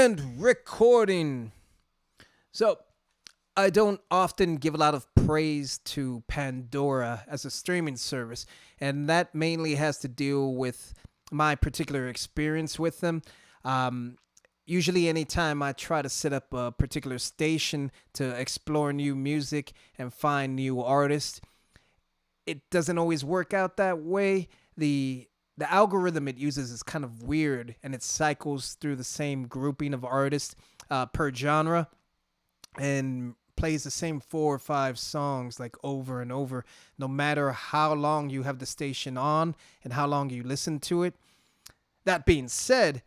And recording. So, I don't often give a lot of praise to Pandora as a streaming service, and that mainly has to do with my particular experience with them. Usually, anytime I try to set up a particular station to explore new music and find new artists, it doesn't always work out that way. The algorithm it uses is kind of weird, and it cycles through the same grouping of artists per genre and plays the same 4 or 5 songs like over and over, no matter how long you have the station on and how long you listen to it. That being said,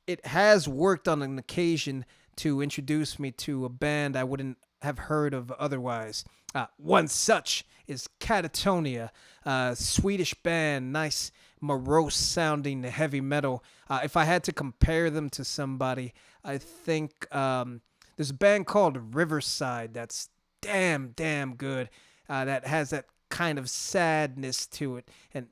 it has worked on an occasion to introduce me to a band I wouldn't have heard of otherwise. One such is Katatonia, a Swedish band, nice, morose sounding heavy metal. If I had to compare them to somebody, I think there's a band called Riverside that's damn good, that has that kind of sadness to it. And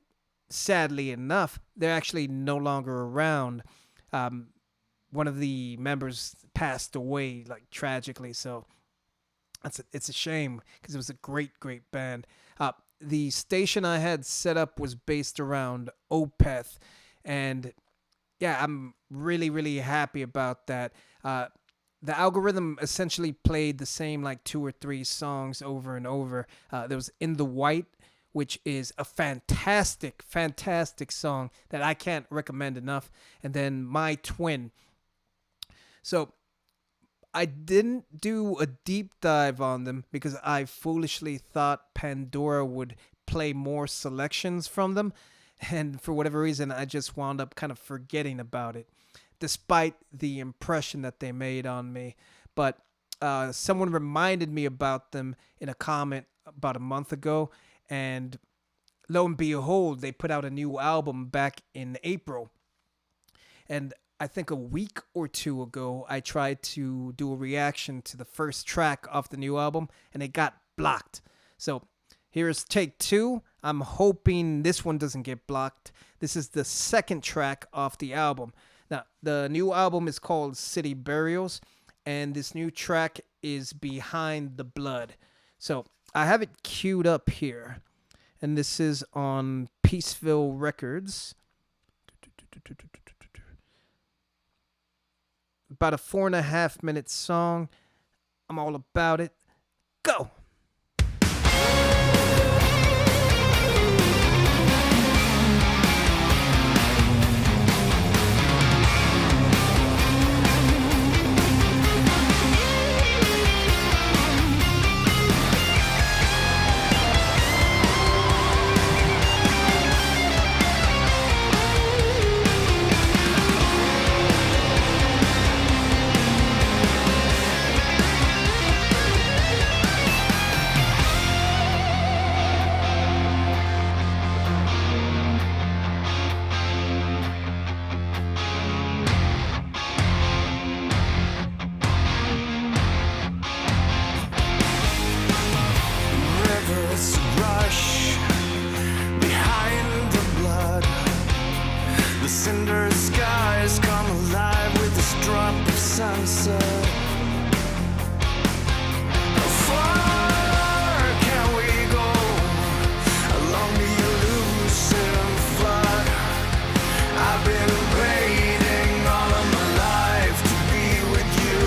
sadly enough, they're actually no longer around. One of the members passed away, like tragically, so it's a shame because it was a great band. The station I had set up was based around Opeth, and yeah, I'm really happy about that. The algorithm essentially played the same like 2 or 3 songs over and over. There was In the White, which is a fantastic song that I can't recommend enough, and then My Twin. So I didn't do a deep dive on them because I foolishly thought Pandora would play more selections from them. And for whatever reason, I just wound up kind of forgetting about it, despite the impression that they made on me. But someone reminded me about them in a comment about a month ago. And lo and behold, they put out a new album back in April. And I think a week or two ago, I tried to do a reaction to the first track off the new album, and it got blocked. So here's take 2. I'm hoping this one doesn't get blocked. This is the second track off the album. Now, the new album is called City Burials, and this new track is Behind the Blood. So I have it queued up here, and this is on Peaceville Records. About a 4.5 minute song. I'm all about it. Go! Cinder skies come alive with this drop of sunset. How far can we go along the elusive flood? I've been waiting all of my life to be with you.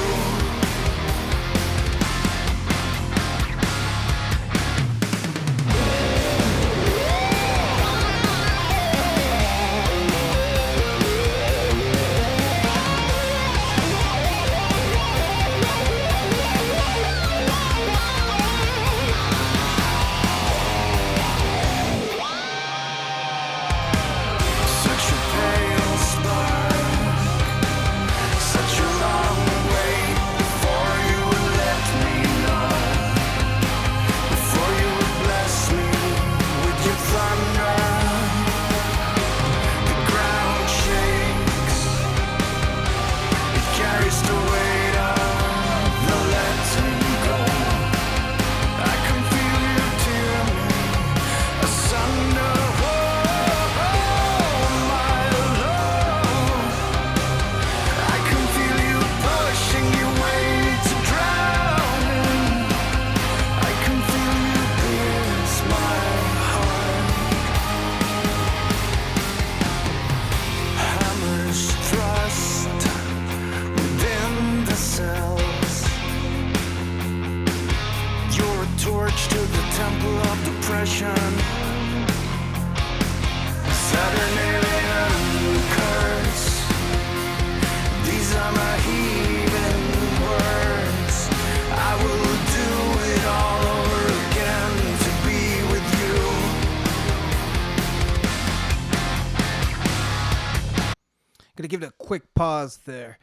quick pause there.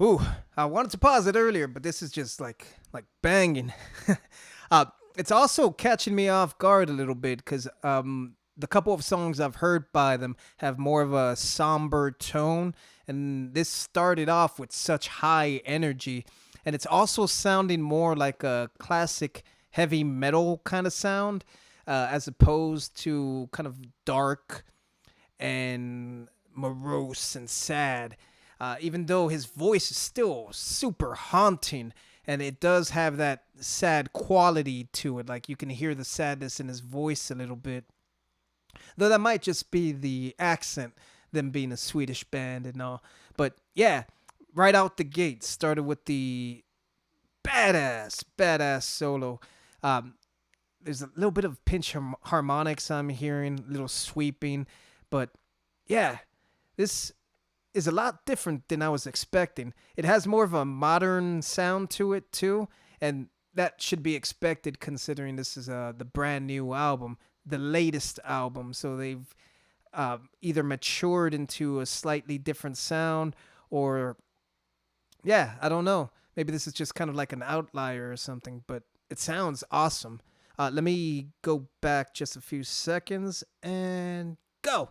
Ooh, I wanted to pause it earlier, but this is just like banging. uh, it's also catching me off guard a little bit because the couple of songs I've heard by them have more of a somber tone, and this started off with such high energy, and it's also sounding more like a classic heavy metal kind of sound, as opposed to kind of dark and morose and sad. Even though his voice is still super haunting, and it does have that sad quality to it, like you can hear the sadness in his voice a little bit. Though that might just be the accent, them being a Swedish band and all. But yeah, right out the gate, started with the badass solo. Um, there's a little bit of pinch harmonics I'm hearing, a little sweeping, but yeah, this is a lot different than I was expecting. It has more of a modern sound to it too, and that should be expected considering this is the brand new album, the latest album. So they've either matured into a slightly different sound, or yeah, I don't know. Maybe this is just kind of like an outlier or something, but it sounds awesome. Let me go back just a few seconds and go.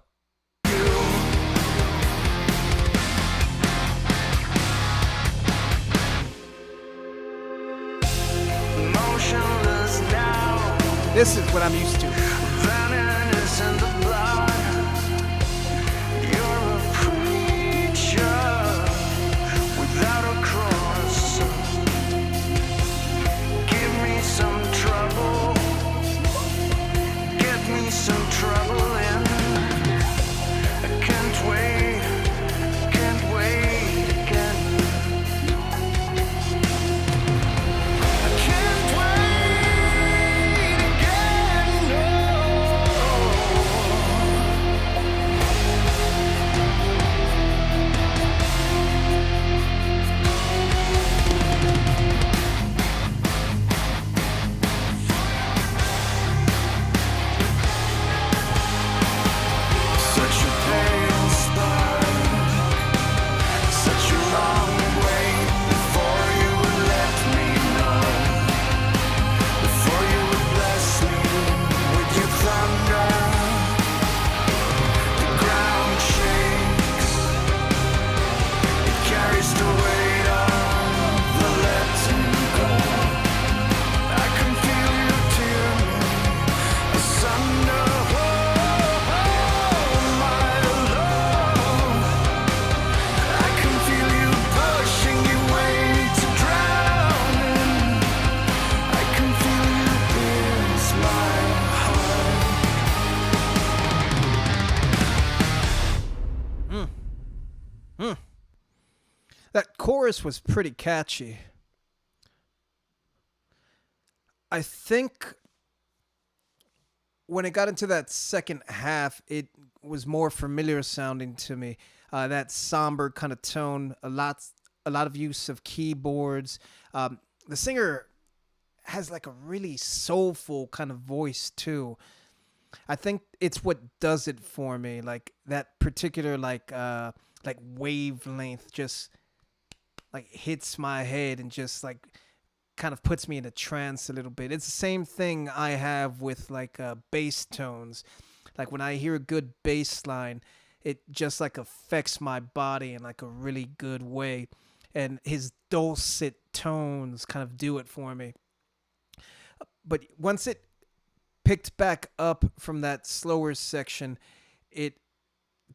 Motionless now, This is what I'm used to. venom is in the blood. You're a preacher without a cross. Give me some trouble, get me some trouble in. I can't wait again. I can't wait again, no. Such a pale spark, such a long wait before you would let me know, before you would bless me with your thunder. The ground shakes, it carries the weight of the letting go. I can feel you tear me asunder. Oh, my love, I can feel you pushing your way to drowning. I can feel you pierce my heart. That chorus was pretty catchy. I think when it got into that second half, it was more familiar sounding to me. That somber kind of tone, a lot of use of keyboards. The singer has like a really soulful kind of voice too. I think it's what does it for me. Like that particular like wavelength just like hits my head and just like kind of puts me in a trance a little bit. It's the same thing I have with like bass tones. Like when I hear a good bass line, it just like affects my body in like a really good way. And his dulcet tones kind of do it for me. But once it picked back up from that slower section, it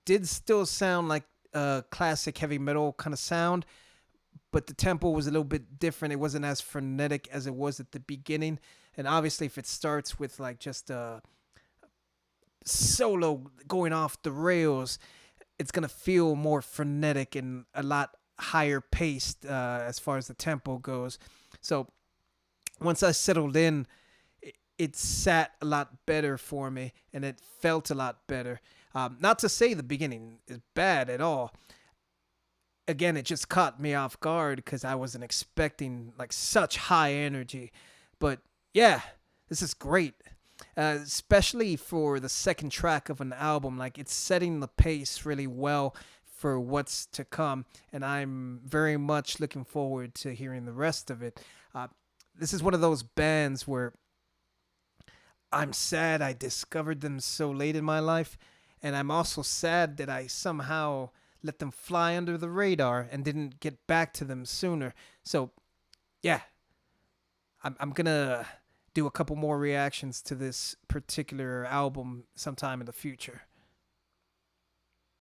did still sound like a classic heavy metal kind of sound, but the tempo was a little bit different. It wasn't as frenetic as it was at the beginning. And obviously, if it starts with like just a solo going off the rails, it's going to feel more frenetic and a lot higher paced as far as the tempo goes. So once I settled in, it sat a lot better for me and it felt a lot better. Not to say the beginning is bad at all. Again, it just caught me off guard because I wasn't expecting like such high energy. But yeah, this is great. Especially for the second track of an album. Like it's setting the pace really well for what's to come, and I'm very much looking forward to hearing the rest of it. This is one of those bands where I'm sad I discovered them so late in my life, and I'm also sad that I somehow let them fly under the radar and didn't get back to them sooner. So, yeah, I'm gonna do a couple more reactions to this particular album sometime in the future.